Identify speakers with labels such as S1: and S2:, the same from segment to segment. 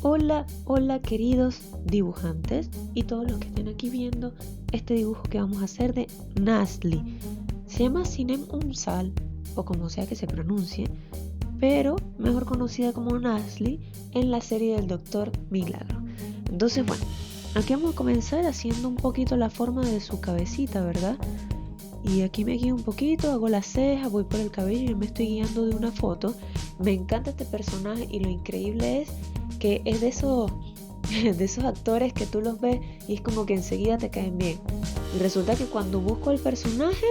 S1: Hola, hola queridos dibujantes y todos los que estén aquí viendo este dibujo que vamos a hacer de Nasli. Se llama Sinem Umsal, o como sea que se pronuncie, pero mejor conocida como Nasli en la serie del Doctor Milagro. Entonces bueno, aquí vamos a comenzar haciendo un poquito la forma de su cabecita, ¿verdad? Y aquí me guío un poquito, hago las cejas, voy por el cabello y me estoy guiando de una foto. Me encanta este personaje y lo increíble es que es de esos actores que tú los ves y es como que enseguida te caen bien. Y resulta que cuando busco el personaje,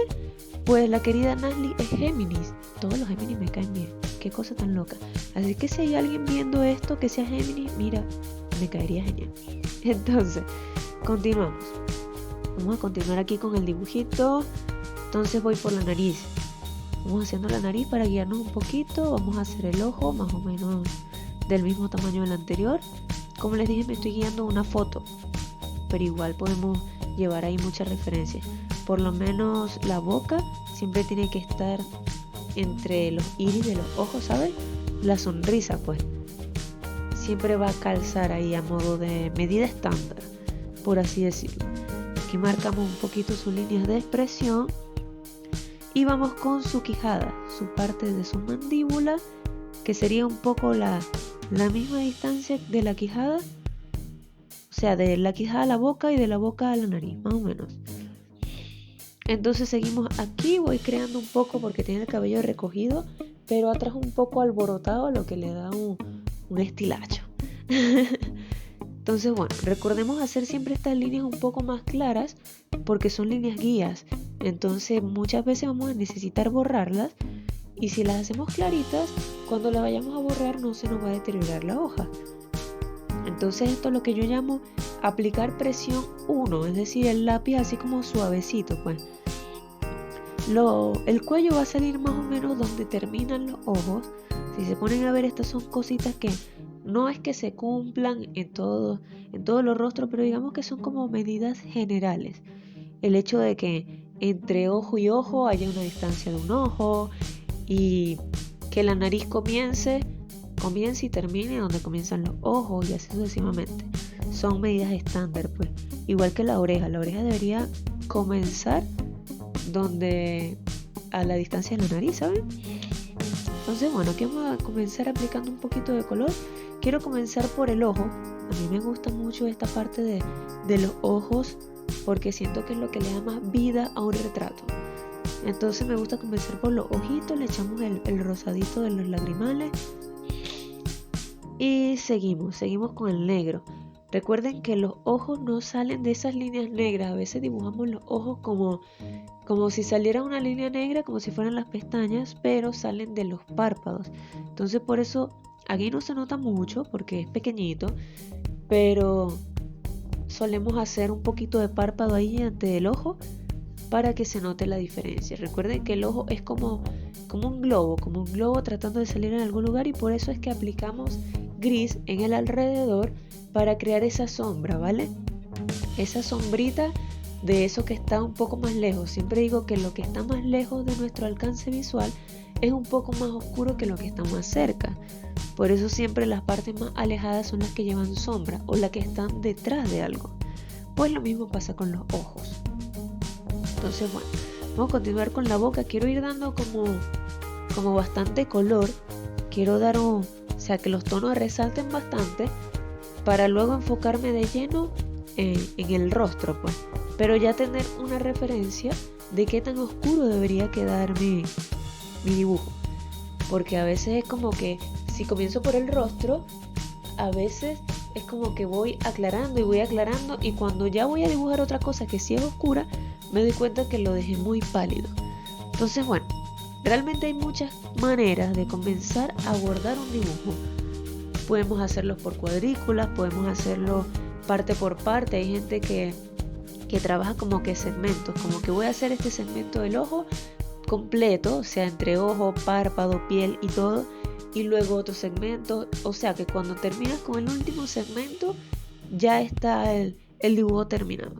S1: pues la querida Nasli es Géminis. Todos los Géminis me caen bien. Qué cosa tan loca. Así que si hay alguien viendo esto que sea Géminis, mira, me caería genial. Entonces, continuamos. Vamos a continuar aquí con el dibujito. Entonces voy por la nariz. Vamos haciendo la nariz para guiarnos un poquito. Vamos a hacer el ojo más o menos del mismo tamaño del anterior. Como les dije, me estoy guiando una foto, pero igual podemos llevar ahí muchas referencias. Por lo menos la boca siempre tiene que estar entre los iris de los ojos, ¿sabes? La sonrisa pues siempre va a calzar ahí a modo de medida estándar, por así decirlo. Aquí marcamos un poquito sus líneas de expresión y vamos con su quijada, su parte de su mandíbula, que sería un poco la misma distancia de la quijada, o sea, de la quijada a la boca y de la boca a la nariz, más o menos. Entonces seguimos aquí, voy creando un poco porque tiene el cabello recogido, pero atrás un poco alborotado, lo que le da un estilacho. Entonces, bueno, recordemos hacer siempre estas líneas un poco más claras porque son líneas guías. Entonces, muchas veces vamos a necesitar borrarlas y si las hacemos claritas, cuando las vayamos a borrar no se nos va a deteriorar la hoja. Entonces, esto es lo que yo llamo aplicar presión 1, es decir, el lápiz así como suavecito, pues. El cuello va a salir más o menos donde terminan los ojos. Si se ponen a ver, estas son cositas que no es que se cumplan en todos los rostros, pero digamos que son como medidas generales. El hecho de que entre ojo y ojo haya una distancia de un ojo y que la nariz comience y termine donde comienzan los ojos y así sucesivamente. Son medidas estándar, pues. Igual que la oreja debería comenzar donde a la distancia de la nariz, ¿saben? Entonces, bueno, aquí vamos a comenzar aplicando un poquito de color. Quiero comenzar por el ojo. A mí me gusta mucho esta parte de los ojos porque siento que es lo que le da más vida a un retrato. Entonces me gusta comenzar por los ojitos, le echamos el rosadito de los lagrimales y seguimos con el negro. Recuerden que los ojos no salen de esas líneas negras. A veces dibujamos los ojos como si saliera una línea negra, como si fueran las pestañas, pero salen de los párpados. Entonces por eso aquí no se nota mucho porque es pequeñito, pero solemos hacer un poquito de párpado ahí ante el ojo para que se note la diferencia. Recuerden que el ojo es como un globo tratando de salir en algún lugar y por eso es que aplicamos gris en el alrededor para crear esa sombra, ¿vale? Esa sombrita de eso que está un poco más lejos. Siempre digo que lo que está más lejos de nuestro alcance visual es un poco más oscuro que lo que está más cerca. Por eso siempre las partes más alejadas son las que llevan sombra o las que están detrás de algo. Pues lo mismo pasa con los ojos. Entonces, bueno, vamos a continuar con la boca. Quiero ir dando como bastante color. Quiero dar que los tonos resalten bastante para luego enfocarme de lleno en el rostro, pues. Pero ya tener una referencia de qué tan oscuro debería quedar mi dibujo. Porque a veces es como que si comienzo por el rostro, a veces es como que voy aclarando y cuando ya voy a dibujar otra cosa que sí es oscura, me doy cuenta que lo dejé muy pálido. Entonces, bueno, realmente hay muchas maneras de comenzar a abordar un dibujo. Podemos hacerlo por cuadrículas, podemos hacerlo parte por parte. Hay gente que trabaja como que segmentos, como que voy a hacer este segmento del ojo completo, o sea, entre ojo, párpado, piel y todo, y luego otro segmento, o sea que cuando terminas con el último segmento ya está el dibujo terminado.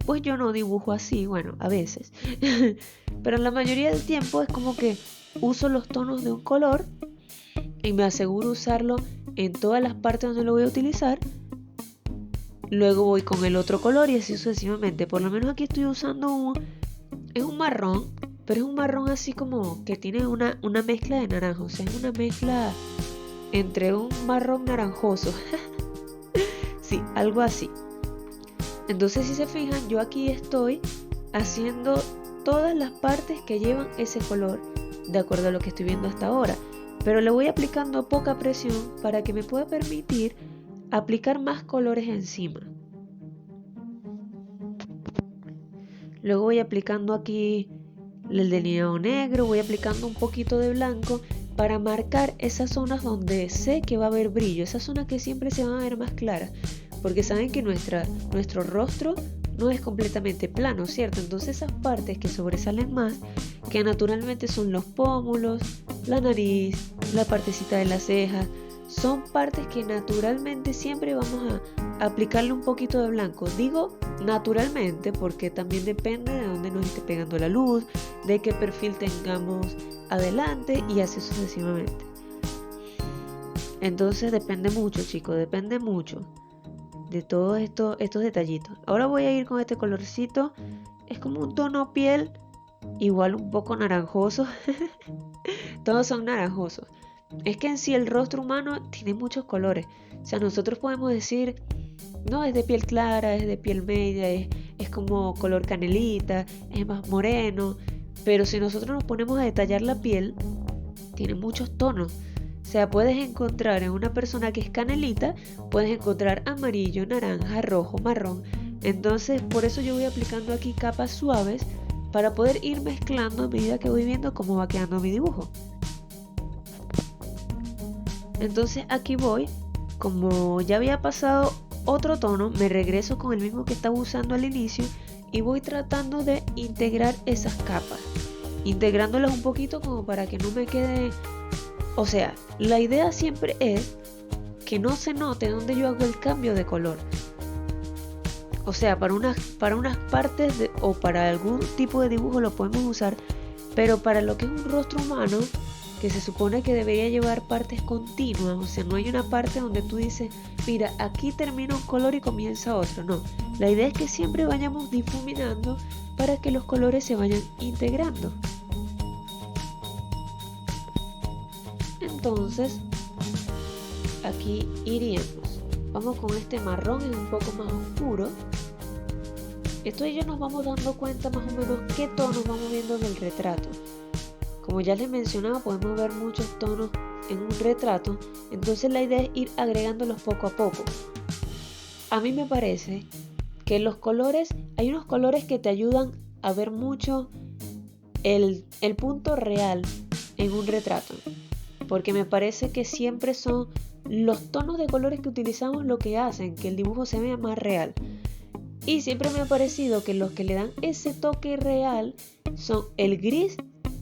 S1: Pues yo no dibujo así, bueno, a veces, pero la mayoría del tiempo es como que uso los tonos de un color y me aseguro usarlo en todas las partes donde lo voy a utilizar. Luego voy con el otro color y así sucesivamente. Por lo menos aquí estoy usando es un marrón, pero es un marrón así como que tiene una mezcla de naranjo. O sea, es una mezcla entre un marrón naranjoso. Sí, algo así. Entonces, si se fijan, yo aquí estoy haciendo todas las partes que llevan ese color, de acuerdo a lo que estoy viendo hasta ahora. Pero le voy aplicando poca presión para que me pueda permitir aplicar más colores encima. Luego voy aplicando aquí el delineado negro, voy aplicando un poquito de blanco para marcar esas zonas donde sé que va a haber brillo, esas zonas que siempre se van a ver más claras, porque saben que nuestro rostro no es completamente plano, ¿cierto? Entonces esas partes que sobresalen más, que naturalmente son los pómulos, la nariz, la partecita de las cejas, son partes que naturalmente siempre vamos a aplicarle un poquito de blanco. Digo naturalmente porque también depende de dónde nos esté pegando la luz, de qué perfil tengamos adelante y así sucesivamente. Entonces depende mucho, chicos, depende mucho de todos estos detallitos. Ahora voy a ir con este colorcito. Es como un tono piel, igual un poco naranjoso. Todos son naranjosos. Es que en sí el rostro humano tiene muchos colores. O sea, nosotros podemos decir, no, es de piel clara, es de piel media, es como color canelita, es más moreno. Pero si nosotros nos ponemos a detallar la piel, tiene muchos tonos. O sea, puedes encontrar en una persona que es canelita, puedes encontrar amarillo, naranja, rojo, marrón. Entonces, por eso yo voy aplicando aquí capas suaves para poder ir mezclando a medida que voy viendo cómo va quedando mi dibujo. Entonces aquí voy, como ya había pasado otro tono, me regreso con el mismo que estaba usando al inicio y voy tratando de integrar esas capas, integrándolas un poquito como para que no me quede. O sea, la idea siempre es que no se note donde yo hago el cambio de color. O sea, para unas partes o para algún tipo de dibujo lo podemos usar, pero para lo que es un rostro humano, que se supone que debería llevar partes continuas, o sea, no hay una parte donde tú dices, mira, aquí termina un color y comienza otro, no. La idea es que siempre vayamos difuminando para que los colores se vayan integrando. Entonces, aquí iríamos. Vamos con este marrón, es un poco más oscuro. Esto y yo nos vamos dando cuenta más o menos qué tonos vamos viendo en el retrato. Como ya les mencionaba, podemos ver muchos tonos en un retrato, entonces la idea es ir agregándolos poco a poco. A mí me parece que los colores, hay unos colores que te ayudan a ver mucho el punto real en un retrato, porque me parece que siempre son los tonos de colores que utilizamos lo que hacen que el dibujo se vea más real. Y siempre me ha parecido que los que le dan ese toque real son el gris,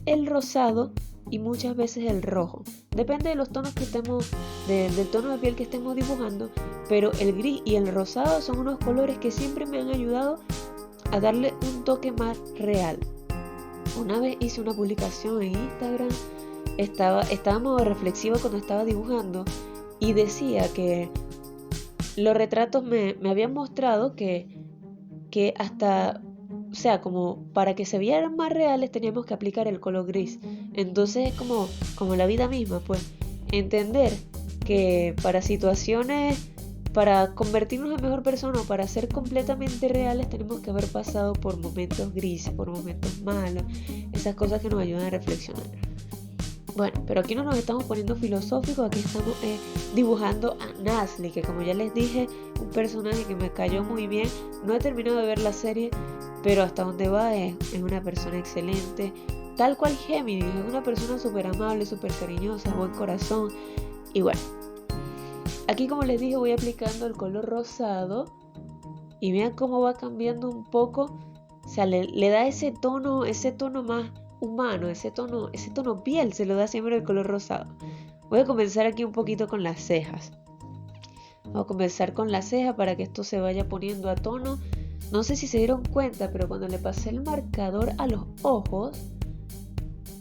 S1: el rosado y muchas veces el rojo. Depende de los tonos que estemos, del tono de piel que estemos dibujando, pero el gris y el rosado son unos colores que siempre me han ayudado a darle un toque más real. Una vez hice una publicación en Instagram, estaba modo reflexiva cuando estaba dibujando y decía que los retratos me habían mostrado que hasta, o sea, como para que se vieran más reales teníamos que aplicar el color gris. Entonces es como la vida misma, pues entender que para situaciones, para convertirnos en mejor persona o para ser completamente reales tenemos que haber pasado por momentos grises, por momentos malos, esas cosas que nos ayudan a reflexionar. Bueno, pero aquí no nos estamos poniendo filosóficos, aquí estamos dibujando a Nasli, que como ya les dije, un personaje que me cayó muy bien. No he terminado de ver la serie, pero hasta donde va es una persona excelente, tal cual Géminis, es una persona súper amable, súper cariñosa, buen corazón. Y bueno, aquí como les dije voy aplicando el color rosado y vean cómo va cambiando un poco, o sea, le da ese tono más humano, ese tono piel se lo da siempre el color rosado. Voy a comenzar aquí un poquito con las cejas. Vamos a comenzar con la ceja para que esto se vaya poniendo a tono. No sé si se dieron cuenta, pero cuando le pasé el marcador a los ojos,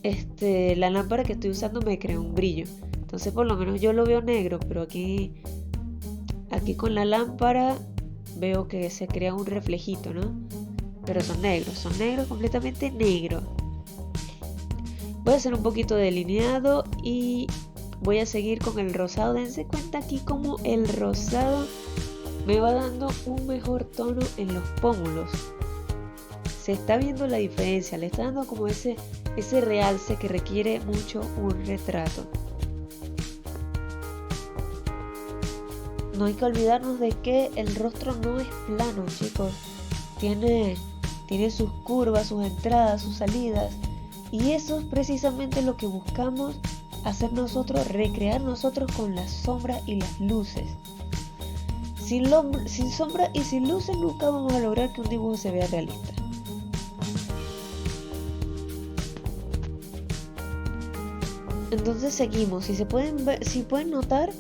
S1: la lámpara que estoy usando me creó un brillo. Entonces por lo menos yo lo veo negro, pero aquí con la lámpara veo que se crea un reflejito, ¿no? Pero son negros, completamente negros. Voy a hacer un poquito de delineado y voy a seguir con el rosado. Dense cuenta aquí como el rosado me va dando un mejor tono en los pómulos. Se está viendo la diferencia, le está dando como ese realce que requiere mucho un retrato. No hay que olvidarnos de que el rostro no es plano, chicos. Tiene sus curvas, sus entradas, sus salidas. Y eso es precisamente lo que buscamos hacer nosotros, recrear nosotros con las sombras y las luces. Sin sombra y sin luces nunca vamos a lograr que un dibujo se vea realista. Entonces seguimos. Si pueden notar,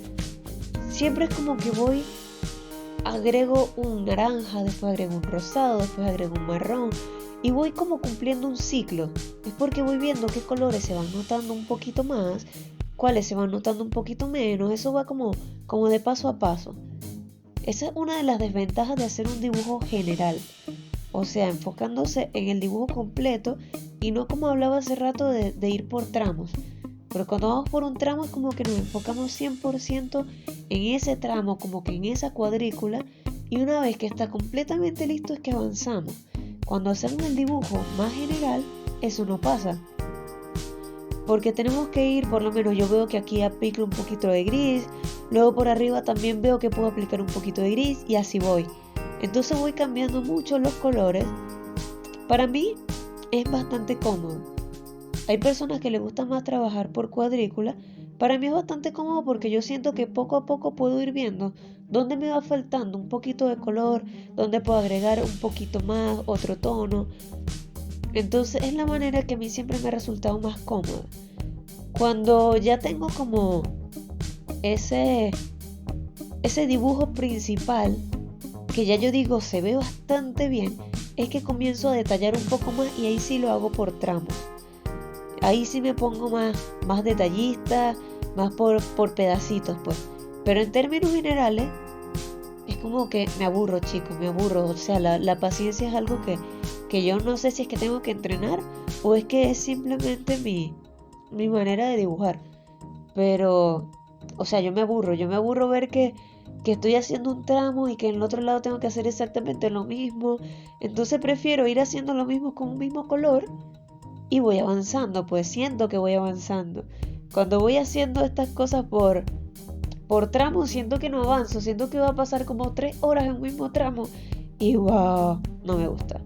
S1: siempre es como que agrego un naranja, después agrego un rosado, después agrego un marrón y voy como cumpliendo un ciclo. Es porque voy viendo qué colores se van notando un poquito más, cuáles se van notando un poquito menos. Eso va como de paso a paso. Esa es una de las desventajas de hacer un dibujo general, o sea, enfocándose en el dibujo completo y no como hablaba hace rato de ir por tramos. Pero cuando vamos por un tramo es como que nos enfocamos 100% en ese tramo, como que en esa cuadrícula, y una vez que está completamente listo es que avanzamos. Cuando hacemos el dibujo más general, eso no pasa. Porque tenemos que ir, por lo menos yo veo que aquí aplico un poquito de gris, luego por arriba también veo que puedo aplicar un poquito de gris y así voy. Entonces voy cambiando mucho los colores. Para mí es bastante cómodo. Hay personas que les gusta más trabajar por cuadrícula. Para mí es bastante cómodo porque yo siento que poco a poco puedo ir viendo dónde me va faltando un poquito de color, dónde puedo agregar un poquito más, otro tono. Entonces es la manera que a mí siempre me ha resultado más cómoda. Cuando ya tengo como ese dibujo principal, que ya yo digo se ve bastante bien, es que comienzo a detallar un poco más y ahí sí lo hago por tramos. Ahí sí me pongo más detallista, más por pedacitos, pues. Pero en términos generales, es como que me aburro, chicos, me aburro. O sea, la paciencia es algo que yo no sé si es que tengo que entrenar o es que es simplemente mi manera de dibujar. Pero, o sea, yo me aburro ver que estoy haciendo un tramo y que en el otro lado tengo que hacer exactamente lo mismo. Entonces prefiero ir haciendo lo mismo con un mismo color. Y voy avanzando, pues siento que voy avanzando. Cuando voy haciendo estas cosas por tramo, siento que no avanzo. Siento que va a pasar como 3 horas en un mismo tramo. Y wow, no me gusta.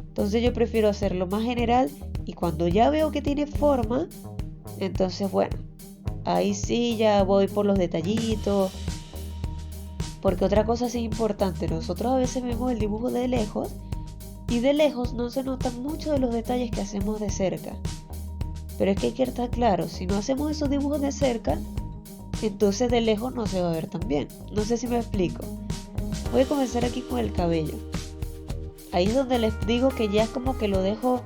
S1: Entonces yo prefiero hacerlo más general. Y cuando ya veo que tiene forma, entonces bueno, ahí sí ya voy por los detallitos. Porque otra cosa sí importante, nosotros a veces vemos el dibujo de lejos. Y de lejos no se notan mucho de los detalles que hacemos de cerca. Pero es que hay que estar claro, si no hacemos esos dibujos de cerca, entonces de lejos no se va a ver tan bien. No sé si me explico. Voy a comenzar aquí con el cabello. Ahí es donde les digo que ya es como que lo dejo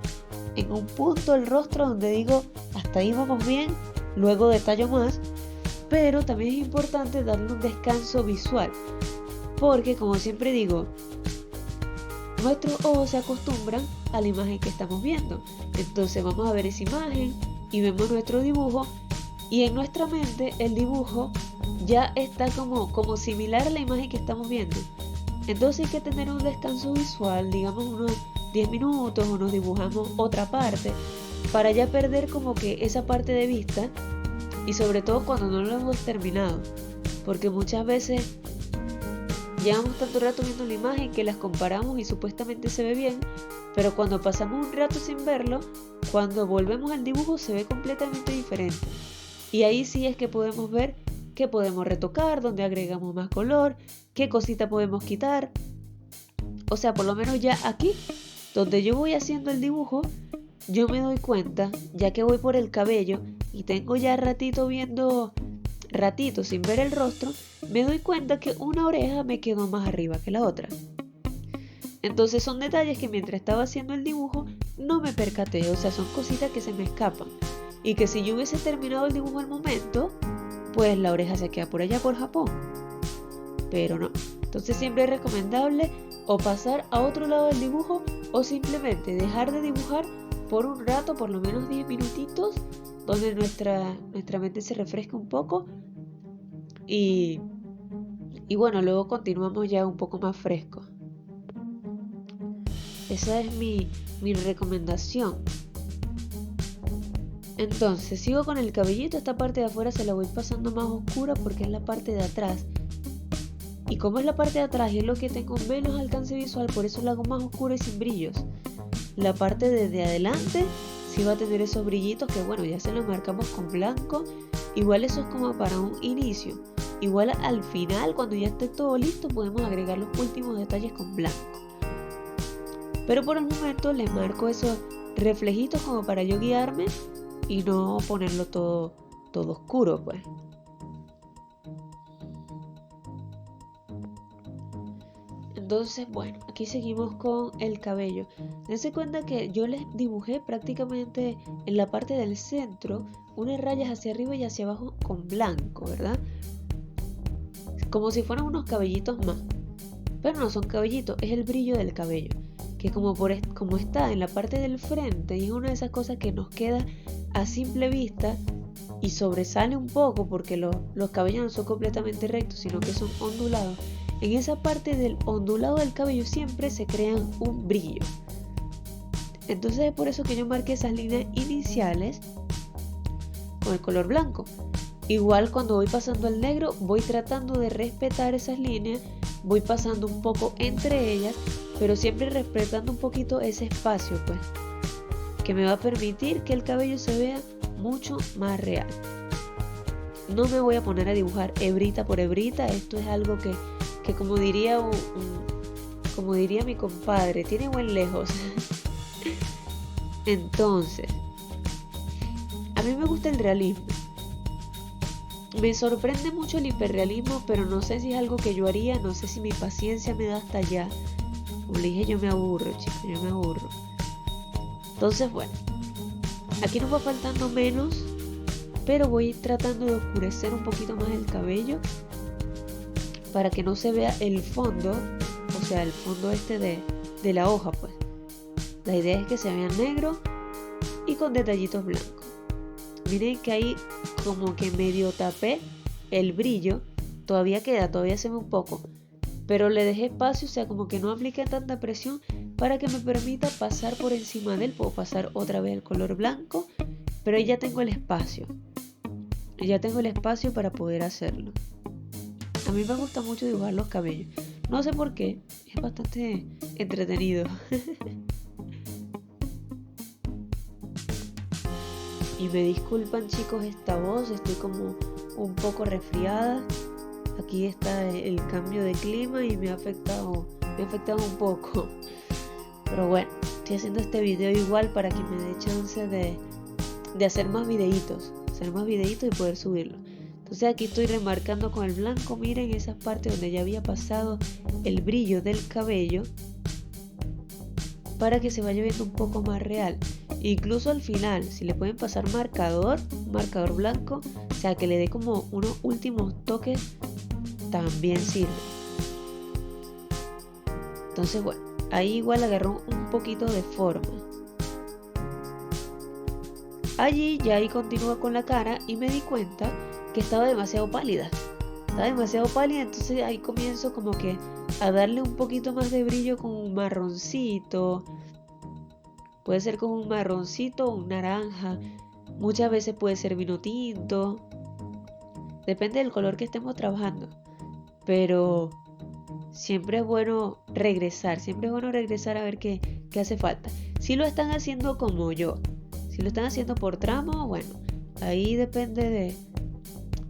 S1: en un punto el rostro donde digo, hasta ahí vamos bien, luego detallo más. Pero también es importante darle un descanso visual. Porque como siempre digo, nuestros ojos se acostumbran a la imagen que estamos viendo. Entonces vamos a ver esa imagen y vemos nuestro dibujo y en nuestra mente el dibujo ya está como similar a la imagen que estamos viendo. Entonces hay que tener un descanso visual, digamos unos 10 minutos o nos dibujamos otra parte para ya perder como que esa parte de vista y sobre todo cuando no lo hemos terminado. Porque muchas veces llevamos tanto rato viendo la imagen que las comparamos y supuestamente se ve bien, pero cuando pasamos un rato sin verlo, cuando volvemos al dibujo se ve completamente diferente. Y ahí sí es que podemos ver qué podemos retocar, dónde agregamos más color, qué cosita podemos quitar. O sea, por lo menos ya aquí, donde yo voy haciendo el dibujo, yo me doy cuenta, ya que voy por el cabello y tengo ya ratito sin ver el rostro, me doy cuenta que una oreja me quedó más arriba que la otra. Entonces son detalles que mientras estaba haciendo el dibujo no me percaté, o sea, son cositas que se me escapan y que si yo hubiese terminado el dibujo al momento, pues la oreja se queda por allá por Japón. Pero no. Entonces siempre es recomendable o pasar a otro lado del dibujo o simplemente dejar de dibujar por un rato, por lo menos 10 minutitos, donde nuestra mente se refresca un poco y bueno, luego continuamos ya un poco más fresco. Esa es mi recomendación. Entonces sigo con el cabellito. Esta parte de afuera se la voy pasando más oscura porque es la parte de atrás. Y como es la parte de atrás y es lo que tengo menos alcance visual, por eso la hago más oscura y sin brillos. La parte de adelante sí va a tener esos brillitos que bueno, ya se los marcamos con blanco. Igual eso es como para un inicio. Igual al final, cuando ya esté todo listo, podemos agregar los últimos detalles con blanco. Pero por el momento les marco esos reflejitos como para yo guiarme y no ponerlo todo oscuro, pues. Entonces, bueno, aquí seguimos con el cabello. Dense cuenta que yo les dibujé prácticamente en la parte del centro unas rayas hacia arriba y hacia abajo con blanco, ¿verdad? Como si fueran unos cabellitos más. Pero no son cabellitos, es el brillo del cabello. Que como está en la parte del frente y es una de esas cosas que nos queda a simple vista y sobresale un poco porque los cabellos no son completamente rectos, sino que son ondulados. En esa parte del ondulado del cabello siempre se crea un brillo. Entonces es por eso que yo marqué esas líneas iniciales con el color blanco. Igual cuando voy pasando al negro voy tratando de respetar esas líneas, voy pasando un poco entre ellas, pero siempre respetando un poquito ese espacio, pues, que me va a permitir que el cabello se vea mucho más real. No me voy a poner a dibujar hebrita por hebrita, esto es algo que como diría como diría mi compadre, tiene buen lejos. Entonces, a mí me gusta el realismo. Me sorprende mucho el hiperrealismo, pero no sé si es algo que yo haría, no sé si mi paciencia me da hasta allá. Como le dije, yo me aburro, chicos, yo me aburro. Entonces, bueno, aquí nos va faltando menos, pero voy tratando de oscurecer un poquito más el cabello para que no se vea el fondo, o sea, el fondo de la hoja, pues. La idea es que se vea negro y con detallitos blancos. Miren que ahí como que medio tapé el brillo, todavía se ve un poco, pero le dejé espacio, o sea, como que no apliqué tanta presión para que me permita pasar por encima de él. Puedo pasar otra vez el color blanco, pero ahí ya tengo el espacio. Ya tengo el espacio para poder hacerlo. A mí me gusta mucho dibujar los cabellos. No sé por qué, es bastante entretenido. Y me disculpan, chicos, esta voz, estoy como un poco resfriada. Aquí está el cambio de clima y me ha afectado un poco. Pero bueno, estoy haciendo este video igual para que me dé chance de hacer más videitos y poder subirlo. Entonces aquí estoy remarcando con el blanco, miren esas partes donde ya había pasado el brillo del cabello para que se vaya viendo un poco más real. Incluso al final, si le pueden pasar marcador blanco, o sea que le dé como unos últimos toques, también sirve. Entonces bueno, ahí igual agarró un poquito de forma. Allí ya ahí continúa con la cara y me di cuenta que estaba demasiado pálida. Entonces ahí comienzo como que a darle un poquito más de brillo con un marroncito. Puede ser con un marroncito o un naranja. Muchas veces puede ser vino tinto. Depende del color que estemos trabajando. Pero siempre es bueno regresar. A ver qué hace falta. Si lo están haciendo como yo. Si lo están haciendo por tramo, bueno, ahí depende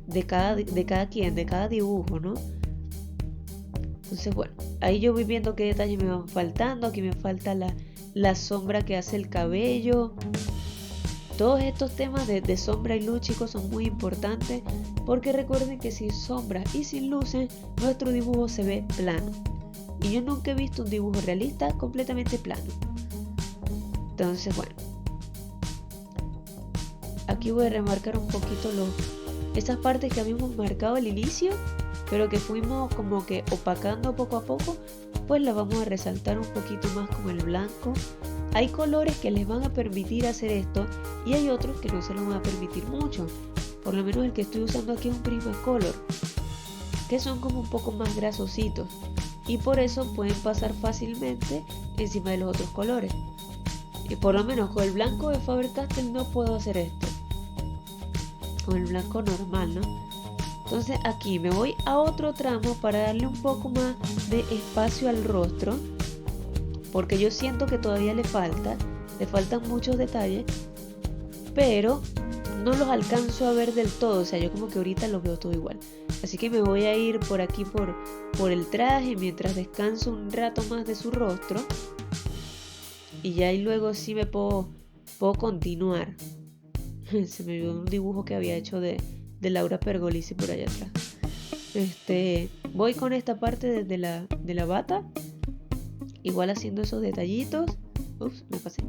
S1: de cada quien, de cada dibujo, ¿no? Entonces, bueno, ahí yo voy viendo qué detalles me van faltando. Aquí me falta la sombra que hace el cabello. Todos estos temas de sombra y luz, chicos, son muy importantes porque recuerden que sin sombras y sin luces nuestro dibujo se ve plano. Y yo nunca he visto un dibujo realista completamente plano. Entonces, bueno, aquí voy a remarcar un poquito esas partes que habíamos marcado al inicio, pero que fuimos como que opacando poco a poco, pues las vamos a resaltar un poquito más con el blanco. Hay colores que les van a permitir hacer esto y hay otros que no se lo van a permitir mucho. Por lo menos el que estoy usando aquí es un Prismacolor, que son como un poco más grasositos y por eso pueden pasar fácilmente encima de los otros colores. Y por lo menos con el blanco de Faber-Castell no puedo hacer esto, con el blanco normal, ¿no? Entonces aquí me voy a otro tramo para darle un poco más de espacio al rostro, porque yo siento que todavía le faltan muchos detalles, pero no los alcanzo a ver del todo, o sea, yo como que ahorita los veo todo igual. Así que me voy a ir por aquí por el traje mientras descanso un rato más de su rostro, y ya ahí luego sí me puedo continuar. Se me vio un dibujo que había hecho de Laura Pergolisi por allá atrás. Voy con esta parte de la bata, igual haciendo esos detallitos. Ups, me pasé.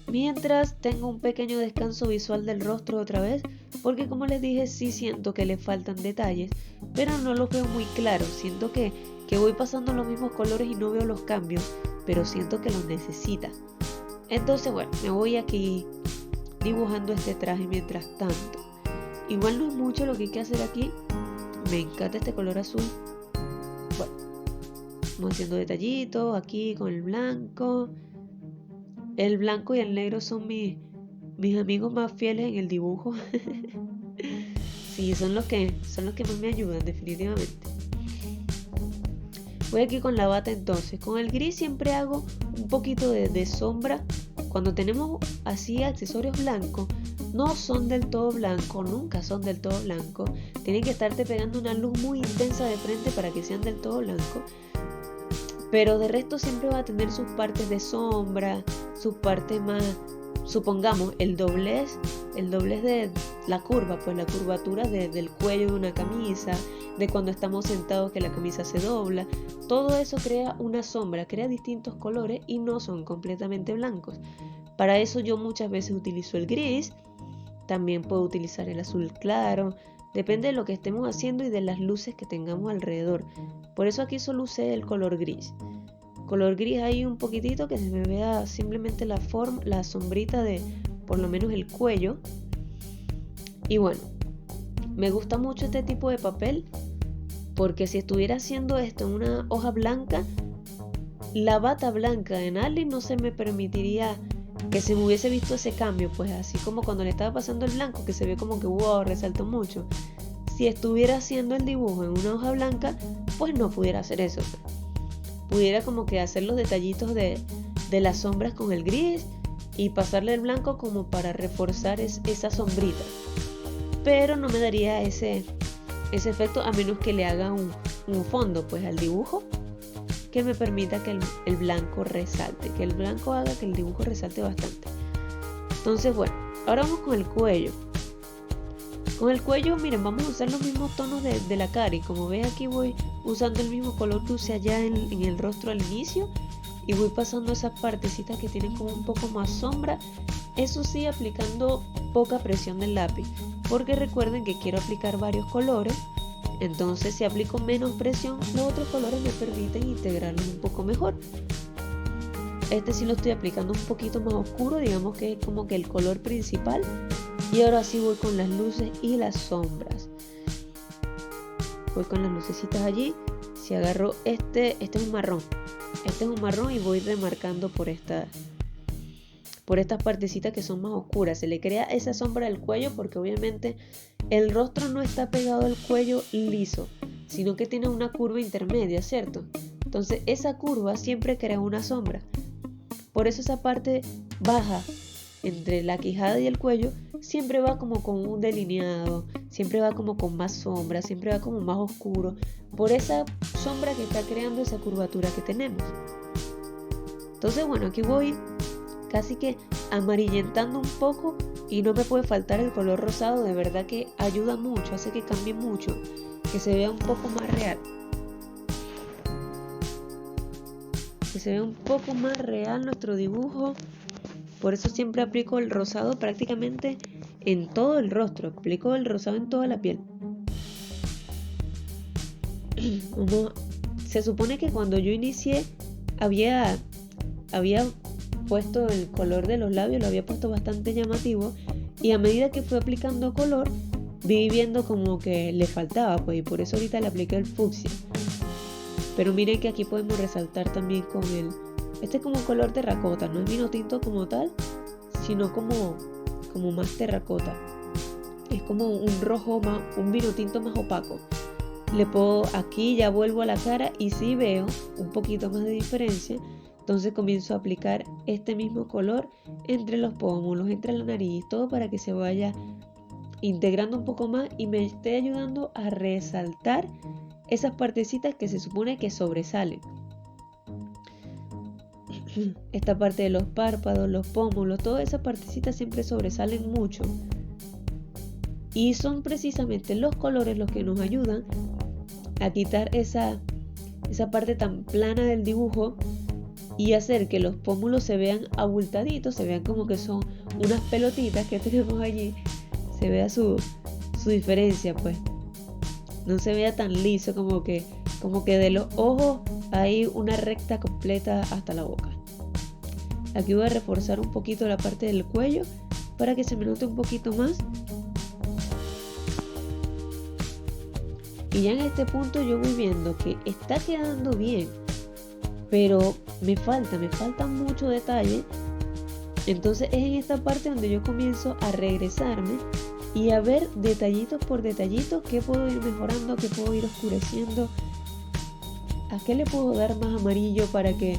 S1: Mientras tengo un pequeño descanso visual del rostro otra vez, porque como les dije, sí siento que le faltan detalles, pero no los veo muy claros. Siento que voy pasando los mismos colores y no veo los cambios, pero siento que los necesita. Entonces bueno, me voy aquí dibujando este traje mientras tanto. Igual no es mucho lo que hay que hacer aquí. Me encanta este color azul. Bueno, vamos haciendo detallitos aquí con el blanco. El blanco y el negro son mis amigos más fieles en el dibujo. Sí, son los que más me ayudan definitivamente. Voy aquí con la bata entonces. Con el gris siempre hago un poquito de sombra. Cuando tenemos así accesorios blancos, no son del todo blancos, nunca son del todo blancos. Tienen que estarte pegando una luz muy intensa de frente para que sean del todo blancos. Pero de resto siempre va a tener sus partes de sombra, sus partes más, supongamos, el doblez de la curva, pues la curvatura del cuello de una camisa, de cuando estamos sentados que la camisa se dobla. Todo eso crea una sombra, crea distintos colores y no son completamente blancos. Para eso yo muchas veces utilizo el gris, también puedo utilizar el azul claro, depende de lo que estemos haciendo y de las luces que tengamos alrededor. Por eso aquí solo usé el color gris. Color gris ahí un poquitito que se me vea simplemente la sombrita de por lo menos el cuello. Y bueno, me gusta mucho este tipo de papel porque si estuviera haciendo esto en una hoja blanca, la bata blanca en Ali no se me permitiría que se me hubiese visto ese cambio, pues así como cuando le estaba pasando el blanco que se ve como que wow, resaltó mucho. Si estuviera haciendo el dibujo en una hoja blanca, pues no pudiera hacer eso. Pudiera como que hacer los detallitos de las sombras con el gris y pasarle el blanco como para reforzar esa sombrita. Pero no me daría ese efecto a menos que le haga un fondo pues al dibujo que me permita que el blanco resalte, que el blanco haga que el dibujo resalte bastante. Entonces bueno, ahora vamos con el cuello. Con el cuello, miren, vamos a usar los mismos tonos de la cara y como ven aquí voy usando el mismo color que usé allá en el rostro al inicio y voy pasando esas partecitas que tienen como un poco más sombra, eso sí aplicando poca presión del lápiz, porque recuerden que quiero aplicar varios colores, entonces si aplico menos presión los otros colores me permiten integrarlos un poco mejor. Este sí lo estoy aplicando un poquito más oscuro, digamos que es como que el color principal. Y ahora sí voy con las luces y las sombras. Voy con las lucecitas allí. Si agarro este es un marrón. Este es un marrón y voy remarcando por estas partecitas que son más oscuras. Se le crea esa sombra al cuello porque obviamente el rostro no está pegado al cuello liso, sino que tiene una curva intermedia, ¿cierto? Entonces esa curva siempre crea una sombra. Por eso esa parte baja entre la quijada y el cuello siempre va como con un delineado, siempre va como con más sombra, siempre va como más oscuro, por esa sombra que está creando esa curvatura que tenemos. Entonces bueno, aquí voy casi que amarillentando un poco y no me puede faltar el color rosado, de verdad que ayuda mucho, hace que cambie mucho, que se vea un poco más real. Que se vea un poco más real nuestro dibujo. Por eso siempre aplico el rosado prácticamente en todo el rostro, aplico el rosado en toda la piel. Se supone que cuando yo inicié había puesto el color de los labios, lo había puesto bastante llamativo, y a medida que fui aplicando color vi viendo como que le faltaba, pues, y por eso ahorita le apliqué el fucsia. Pero miren que aquí podemos resaltar también con este es como color terracota, no es vino tinto como tal, sino como más terracota. Es como un rojo más, un vino tinto más opaco. Le puedo, aquí ya vuelvo a la cara y sí veo un poquito más de diferencia. Entonces comienzo a aplicar este mismo color entre los pómulos, entre la nariz, todo para que se vaya integrando un poco más y me esté ayudando a resaltar esas partecitas que se supone que sobresalen. Esta parte de los párpados, los pómulos, todas esas partecitas siempre sobresalen mucho. Y son precisamente los colores los que nos ayudan a quitar esa parte tan plana del dibujo y hacer que los pómulos se vean abultaditos, se vean como que son unas pelotitas que tenemos allí, se vea su diferencia, pues no se vea tan liso como que de los ojos hay una recta completa hasta la boca. Aquí voy a reforzar un poquito la parte del cuello para que se me note un poquito más. Y ya en este punto yo voy viendo que está quedando bien, pero me falta mucho detalle. Entonces es en esta parte donde yo comienzo a regresarme y a ver detallito por detallito qué puedo ir mejorando, qué puedo ir oscureciendo, a qué le puedo dar más amarillo para que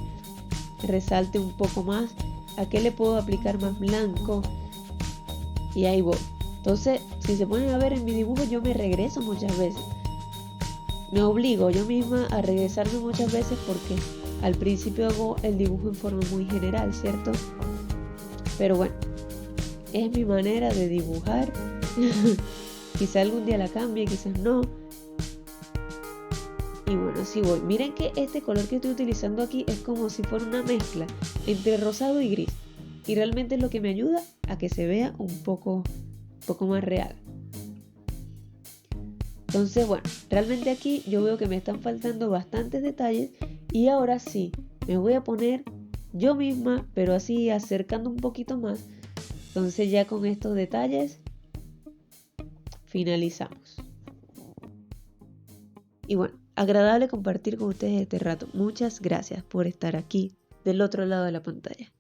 S1: resalte un poco más, a qué le puedo aplicar más blanco, y ahí voy. Entonces, si se ponen a ver en mi dibujo, yo me regreso muchas veces. Me obligo yo misma a regresarme muchas veces porque al principio hago el dibujo en forma muy general, ¿cierto? Pero bueno, es mi manera de dibujar. Quizá algún día la cambie, quizás no. Y bueno, sí voy. Miren que este color que estoy utilizando aquí es como si fuera una mezcla entre rosado y gris. Y realmente es lo que me ayuda a que se vea un poco más real. Entonces, bueno, realmente aquí yo veo que me están faltando bastantes detalles. Y ahora sí, me voy a poner yo misma, pero así acercando un poquito más. Entonces ya con estos detalles finalizamos. Y bueno, agradable compartir con ustedes este rato. Muchas gracias por estar aquí del otro lado de la pantalla.